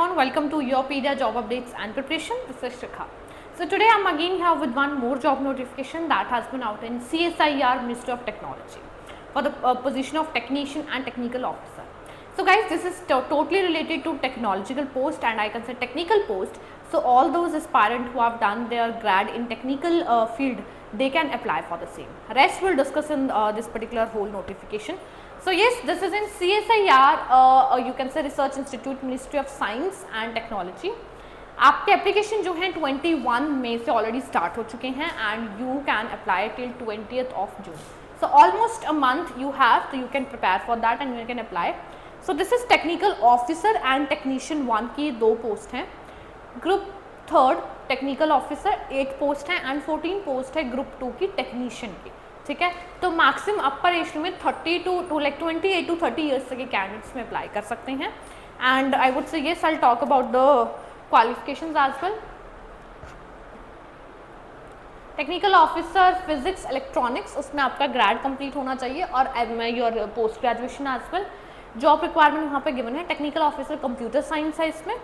everyone, welcome to Yourpedia Job Updates and Preparation. This is Shikha. So today I'm again here with one more job notification that has been out in CSIR Ministry of Technology for the position of technician and technical officer. So guys, this is totally related to technological post and I can say technical post. So all those aspirants who have done their grad in technical field, they can apply for the same. Rest we'll discuss in this particular whole notification. So yes, this is in CSIR, you can say Research Institute, Ministry of Science and Technology. आपके application जो हैं 21 मई से already start हो चुके हैं and you can apply till 20th of June. So almost a month you have, so you can prepare for that and you can apply. So this is technical officer and technician 1 की 2 post हैं. Group 3rd technical officer 8 post हैं and 14 post है group 2 की technician की. ठीक है, तो maximum upper age limit 30 to like 28 to 30 years तक के कैंडिडेट्स में अप्लाई कर सकते हैं. And I would say yes I talk about the qualifications as well. Technical officer physics electronics, उसमें आपका ग्रेड कंप्लीट होना चाहिए और your post graduation as well. Job requirement यहाँ पे गिवन है. टेक्निकल ऑफिसर कंप्यूटर साइंस है इसमें.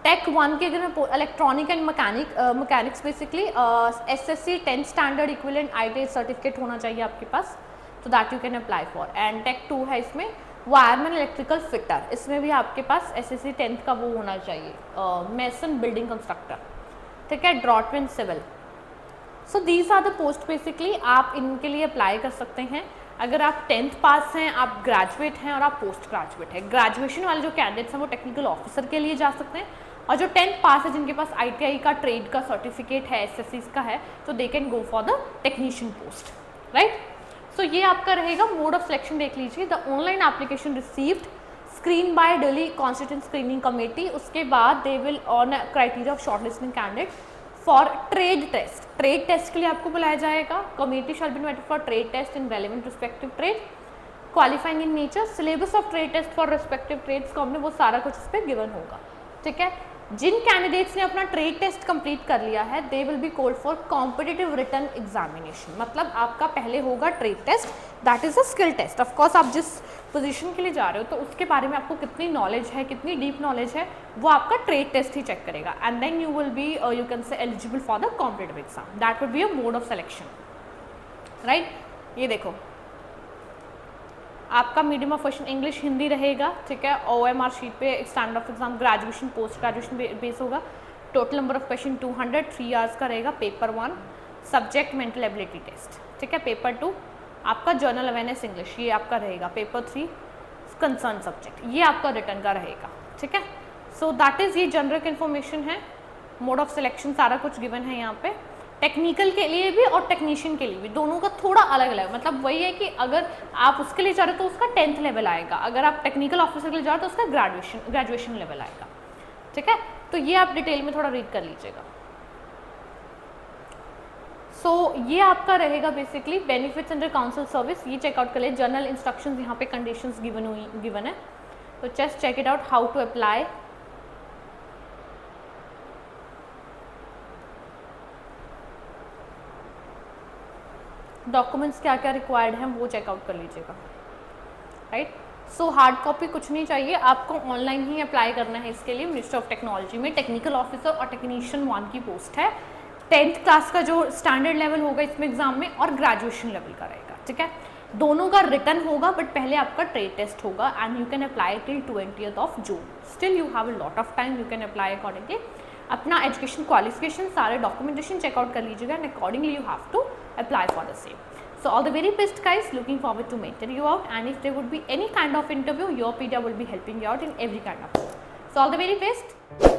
टेक 1 के अगर मैं electronic and mechanics basically SSC 10th standard equivalent ITI certificate होना चाहिए आपके पास, तो that you can apply for. And tech 2 है इसमें वायरमैन इलेक्ट्रिकल फिटर, इसमें भी आपके पास SSC 10th का वो होना चाहिए, मेसन बिल्डिंग कंस्ट्रक्टर. ठीक है, draughtsman civil. So these are the post basically, आप इनके लिए अप्लाई कर सकते हैं. अगर आप 10th पास हैं, आप ग्रेजुएट हैं और आप पोस्ट ग्रेजुएट हैं. ग्रेजुएशन वाले जो कैंडिडेट्स हैं वो टेक्निकल ऑफिसर के लिए जा सकते हैं और जो 10th पास है जिनके पास ITI का ट्रेड का सर्टिफिकेट है, SSC का है, तो they can go for the technician post. Right, so ये आपका रहेगा. मोड ऑफ सिलेक्शन देख लीजिए. The online application received screen by Delhi constituent screening committee. उसके बाद they will on criteria of shortlisting candidate for trade test. Trade test के लिए आपको बुलाया जाएगा. Committee shall be invited for trade test in relevant respective trade, qualifying in nature. Syllabus of trade test for respective trades को हमने वो सारा कुछ इस पर गिवन होगा. ठीक है, जिन कैंडिडेट्स ने अपना ट्रेड टेस्ट कंप्लीट कर लिया है they will be called for competitive written examination. मतलब आपका पहले होगा trade test, that is a skill test. Of course आप जिस पोजीशन के लिए जा रहे हो तो उसके बारे में आपको कितनी नॉलेज है, कितनी डीप नॉलेज है, वो आपका ट्रेड टेस्ट ही चेक करेगा. And then you will be you can say eligible for the competitive exam. That will be a mode of selection. Right, ये देखो आपका medium of question English Hindi रहेगा. ठीक है, OMR शीट पे standard of exam graduation post graduation base होगा. Total number of question 200, 3 hours का रहेगा. Paper 1 subject mental ability test. ठीक है, पेपर 2 आपका जर्नल अवेयरनेस इंग्लिश, ये आपका रहेगा. पेपर 3 कंसर्न सब्जेक्ट, ये आपका रिटर्न का रहेगा. ठीक है, सो दैट इज़ ये जनरल इन्फॉर्मेशन है. मोड ऑफ सिलेक्शन सारा कुछ गिवन है यहाँ पे. टेक्निकल के लिए भी और टेक्नीशियन के लिए भी, दोनों का थोड़ा अलग अलग. मतलब वही है कि अगर आप उसके लिए जा रहे हो तो उसका 10th लेवल आएगा, अगर आप टेक्निकल ऑफिसर के लिए जा रहे हो तो उसका ग्रेजुएशन लेवल आएगा. ठीक है, तो ये आप डिटेल में थोड़ा रीड कर लीजिएगा. सो ये आपका रहेगा basically benefits under council service. ये चेकआउट कर ले. जर्नल इंस्ट्रक्शंस यहाँ पे कंडीशंस गिवन है, तो just check it out how to apply. Documents क्या क्या रिक्वायर्ड हैं वो चेकआउट कर लीजिएगा. राइट, सो हार्ड कॉपी कुछ नहीं चाहिए, आपको ऑनलाइन ही अप्लाई करना है. इसके लिए मिनिस्ट्री ऑफ टेक्नोलॉजी में टेक्निकल ऑफिसर और टेक्नीशियन 1 की पोस्ट है. 10th क्लास का जो स्टैंडर्ड लेवल होगा इसमें एग्जाम में और ग्रेजुएशन लेवल का रहेगा. ठीक है, दोनों का रिटर्न होगा बट पहले आपका ट्रेड टेस्ट होगा and you can apply till 20th of June. Still you have a lot of time, you can apply accordingly. अपना एजुकेशन क्वालिफिकेशन सारे डॉक्यूमेंटेशन चेकआउट कर लीजिएगा and accordingly you have to apply for the same. So all the very best guys, looking forward to mentor you out, and if there would be any kind of interview, Yourpedia will be helping you out in every kind of way. So all the very best.